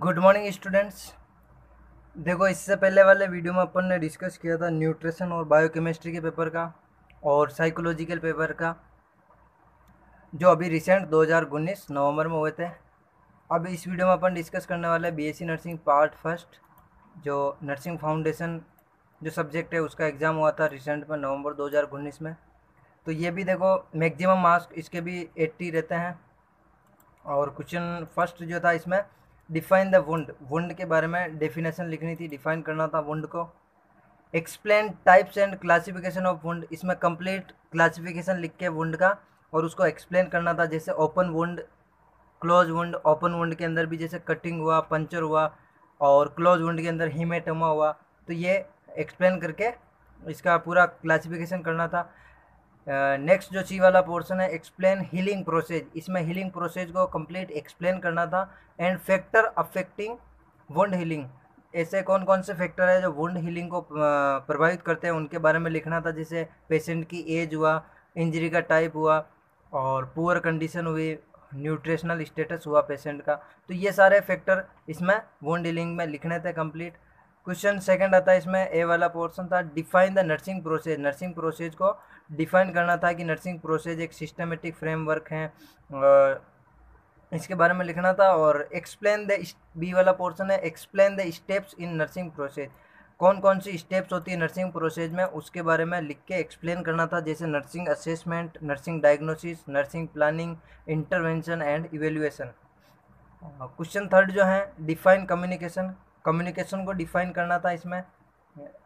Good morning students. देखो, इससे पहले वाले वीडियो में अपन ने डिस्कस किया था न्यूट्रिशन और बायोकेमिस्ट्री के पेपर का और साइकोलॉजिकल पेपर का, जो अभी रिसेंट 2019 नवंबर में हुए थे। अब इस वीडियो में अपन डिस्कस करने वाले बीएससी नर्सिंग पार्ट फर्स्ट, जो नर्सिंग फाउंडेशन जो सब्जेक्ट है उसका एग्ज़ाम हुआ था रिसेंट में नवंबर 2019 में। तो ये भी देखो, मैक्सिमम मार्क्स इसके भी 80 रहते हैं। और क्वेश्चन फर्स्ट जो था इसमें डिफाइन द वुंड, वुंड के बारे में डेफिनेशन लिखनी थी, डिफाइन करना था वुंड को। Explain types and classification of wound, इसमें कंप्लीट क्लासिफिकेशन लिख के वुंड का और उसको एक्सप्लेन करना था, जैसे open wound, close wound. Open wound के अंदर भी जैसे कटिंग हुआ, पंचर हुआ, और क्लोज वुंड के अंदर हीमेटोमा हुआ। तो ये एक्सप्लेन करके इसका पूरा क्लासिफिकेशन करना था। नेक्स्ट जो सी वाला पोर्शन है, एक्सप्लेन हीलिंग प्रोसेस, इसमें हीलिंग प्रोसेस को कंप्लीट एक्सप्लेन करना था। And factor affecting wound healing, ऐसे कौन कौन से फैक्टर है जो वुंड हीलिंग को प्रभावित करते हैं उनके बारे में लिखना था, जैसे पेशेंट की एज हुआ, इंजरी का टाइप हुआ, और पुअर कंडीशन हुई, न्यूट्रिशनल स्टेटस हुआ पेशेंट का। तो ये सारे फैक्टर इसमें वुंड हीलिंग में लिखने थे कंप्लीट। क्वेश्चन सेकंड आता है इसमें, ए वाला पोर्शन था define the nursing process, nursing process को डिफाइन करना था कि नर्सिंग प्रोसेस एक सिस्टमेटिक फ्रेमवर्क है, इसके बारे में लिखना था। और एक्सप्लेन द, बी वाला पोर्शन है explain the steps in nursing process, कौन कौन सी स्टेप्स होती है नर्सिंग प्रोसेस में उसके बारे में लिख के एक्सप्लेन करना था, जैसे nursing assessment, nursing diagnosis, nursing planning, intervention and evaluation. Question third जो है डिफाइन कम्युनिकेशन, कम्युनिकेशन को डिफाइन करना था इसमें।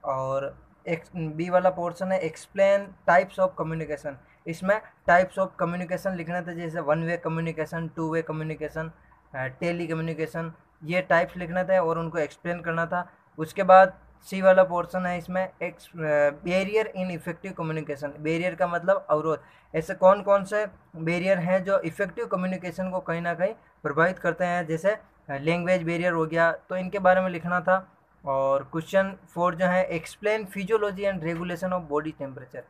और एक बी वाला पोर्शन है एक्सप्लेन टाइप्स ऑफ कम्युनिकेशन, इसमें टाइप्स ऑफ कम्युनिकेशन लिखना था, जैसे one way communication, two way communication, telecommunication, ये टाइप्स लिखना था और उनको एक्सप्लेन करना था। उसके बाद सी वाला पोर्शन है इसमें barrier in effective communication, barrier का मतलब अवरोध, ऐसे कौन कौन से बैरियर हैं जो इफेक्टिव कम्युनिकेशन को कहीं ना कहीं प्रभावित करते हैं, जैसे लैंग्वेज बैरियर हो गया, तो इनके बारे में लिखना था। और क्वेश्चन फोर जो है explain physiology and regulation of body temperature,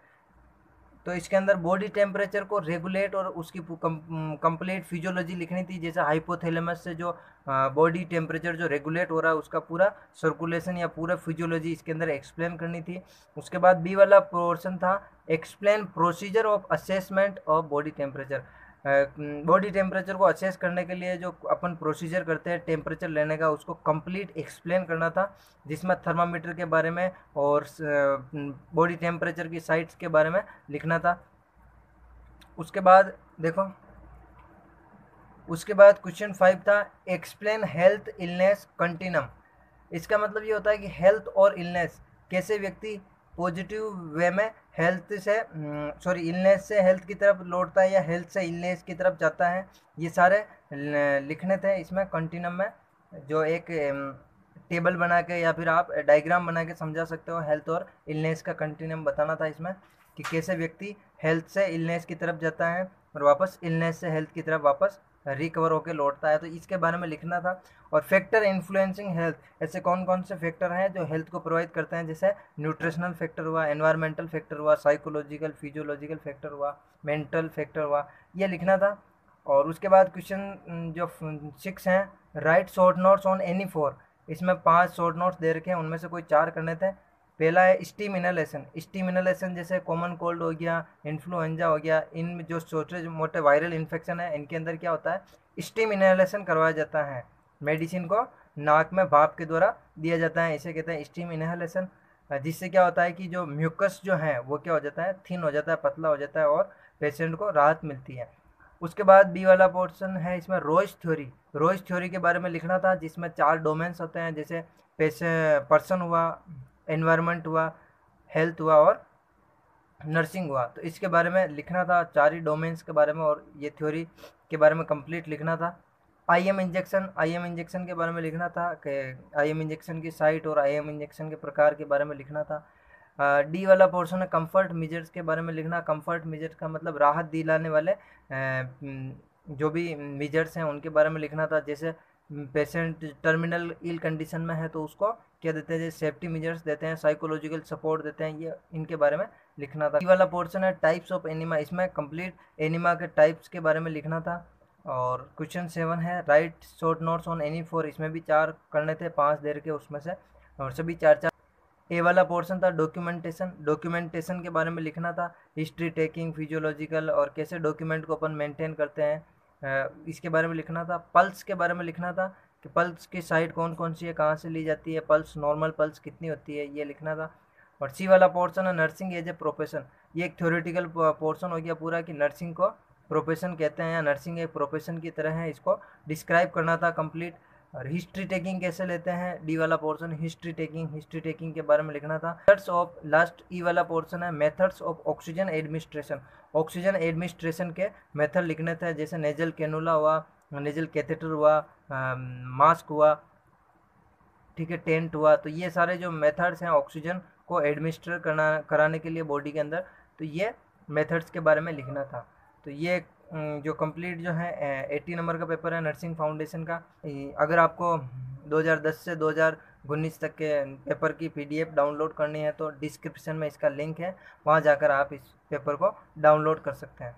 तो इसके अंदर बॉडी टेम्परेचर को रेगुलेट और उसकी कंप्लीट फिजियोलॉजी लिखनी थी, जैसे हाइपोथैलेमस से जो बॉडी टेम्परेचर जो रेगुलेट हो रहा है उसका पूरा सर्कुलेशन या पूरा फिजियोलॉजी इसके अंदर एक्सप्लेन करनी थी। उसके बाद बी वाला पोर्शन था explain procedure of assessment of body temperature, body temperature को असेस करने के लिए जो अपन प्रोसीजर करते हैं टेम्परेचर लेने का, उसको कंप्लीट एक्सप्लेन करना था, जिसमें थर्मामीटर के बारे में और बॉडी टेम्परेचर की साइट्स के बारे में लिखना था। उसके बाद देखो, उसके बाद क्वेश्चन फाइव था एक्सप्लेन हेल्थ इलनेस कंटिन्यूम, इसका मतलब ये होता है कि हेल्थ और इलनेस कैसे व्यक्ति पॉजिटिव वे में हेल्थ से इलनेस से हेल्थ की तरफ लौटता है या हेल्थ से इलनेस की तरफ जाता है, ये सारे लिखने थे इसमें कंटिन्यूम में। जो एक टेबल बना के या फिर आप डायग्राम बना के समझा सकते हो, हेल्थ और इलनेस का कंटिन्यूम बताना था इसमें, कि कैसे व्यक्ति हेल्थ से इलनेस की तरफ जाता है और वापस इलनेस से हेल्थ की तरफ वापस रिकवर होकर लौटता है, तो इसके बारे में लिखना था। और फैक्टर इन्फ्लुएंसिंग हेल्थ, ऐसे कौन कौन से फैक्टर हैं जो हेल्थ को प्रभावित करते हैं, जैसे न्यूट्रिशनल फैक्टर हुआ, एनवायरमेंटल फैक्टर हुआ, साइकोलॉजिकल फिजियोलॉजिकल फैक्टर हुआ, मेंटल फैक्टर हुआ, ये लिखना था। और उसके बाद क्वेश्चन जो सिक्स हैं right short notes on any four, इसमें 5 शॉर्ट नोट्स दे रखे हैं, उनमें से कोई 4 करने थे। पहला है स्टीम इनहेलेशन, स्टीम इनहेलेशन जैसे कॉमन कोल्ड हो गया, इन्फ्लुएंजा हो गया, इन जो छोटे मोटे वायरल इन्फेक्शन है इनके अंदर क्या होता है, स्टीम इनहेलेशन करवाया जाता है, मेडिसिन को नाक में भाप के द्वारा दिया जाता है, इसे कहते हैं स्टीम इनहेलेशन। जिससे क्या होता है कि जो म्यूकस जो है वो क्या हो जाता है, थिन हो जाता है, पतला हो जाता है और पेशेंट को राहत मिलती है। उसके बाद बी वाला पोर्शन है इसमें रोइज थ्योरी, रोइज थ्योरी के बारे में लिखना था, जिसमें 4 डोमेन्स होते हैं, जैसे पर्सन हुआ, एनवायरनमेंट हुआ, हेल्थ हुआ और नर्सिंग हुआ, तो इसके बारे में लिखना था, 4 ही डोमेन्स के बारे में, और ये थ्योरी के बारे में कंप्लीट लिखना था। आईएम इंजेक्शन, आईएम इंजेक्शन के बारे में लिखना था कि आईएम इंजेक्शन की साइट और आईएम इंजेक्शन के प्रकार के बारे में लिखना था। डी वाला पोर्शन है कंफर्ट मेजर्स के बारे में लिखना, कंफर्ट मेजर्स का मतलब राहत दिलाने वाले जो भी मेजर्स हैं उनके बारे में लिखना था, जैसे पेशेंट टर्मिनल इल कंडीशन में है तो उसको क्या देते हैं, जैसे सेफ्टी मेजर्स देते हैं, साइकोलॉजिकल सपोर्ट देते हैं, ये इनके बारे में लिखना था। ई वाला पोर्शन है टाइप्स ऑफ एनिमा, इसमें कंप्लीट एनिमा के टाइप्स के बारे में लिखना था। और क्वेश्चन 7 है right short notes on any four, इसमें भी 4 करने थे, 5 दे रखे उसमें से, और सभी 4-4। ए वाला पोर्शन था डॉक्यूमेंटेशन, डॉक्यूमेंटेशन के बारे में लिखना था, हिस्ट्री टेकिंग, फिजियोलॉजिकल और कैसे डॉक्यूमेंट को अपन मेंटेन करते हैं, इसके बारे में लिखना था। पल्स के बारे में लिखना था कि पल्स की साइड कौन कौन सी है, कहाँ से ली जाती है, पल्स नॉर्मल पल्स कितनी होती है, ये लिखना था। और सी वाला पोर्शन है नर्सिंग एज ए प्रोफेशन, ये एक थ्योरेटिकल पोर्शन हो गया पूरा कि नर्सिंग को प्रोफेशन कहते हैं या नर्सिंग एक प्रोफेशन की तरह है, इसको डिस्क्राइब करना था कंप्लीट। और हिस्ट्री टेकिंग कैसे लेते हैं, डी वाला पोर्शन हिस्ट्री टेकिंग के बारे में लिखना था। मेथड्स ऑफ, लास्ट ई वाला पोर्शन है methods of oxygen administration, oxygen administration के मेथड लिखने थे, जैसे नेजल कैनुला हुआ, नेजल कैथेटर हुआ, मास्क हुआ, ठीक है, टेंट हुआ। तो ये सारे जो मेथड्स हैं ऑक्सीजन को एडमिनिस्टर कराने के लिए बॉडी के अंदर, तो ये मेथड्स के बारे में लिखना था। तो ये जो कंप्लीट जो है 80 नंबर का पेपर है नर्सिंग फाउंडेशन का। अगर आपको 2010 से 2019 तक के पेपर की PDF डाउनलोड करनी है तो डिस्क्रिप्शन में इसका लिंक है, वहाँ जाकर आप इस पेपर को डाउनलोड कर सकते हैं।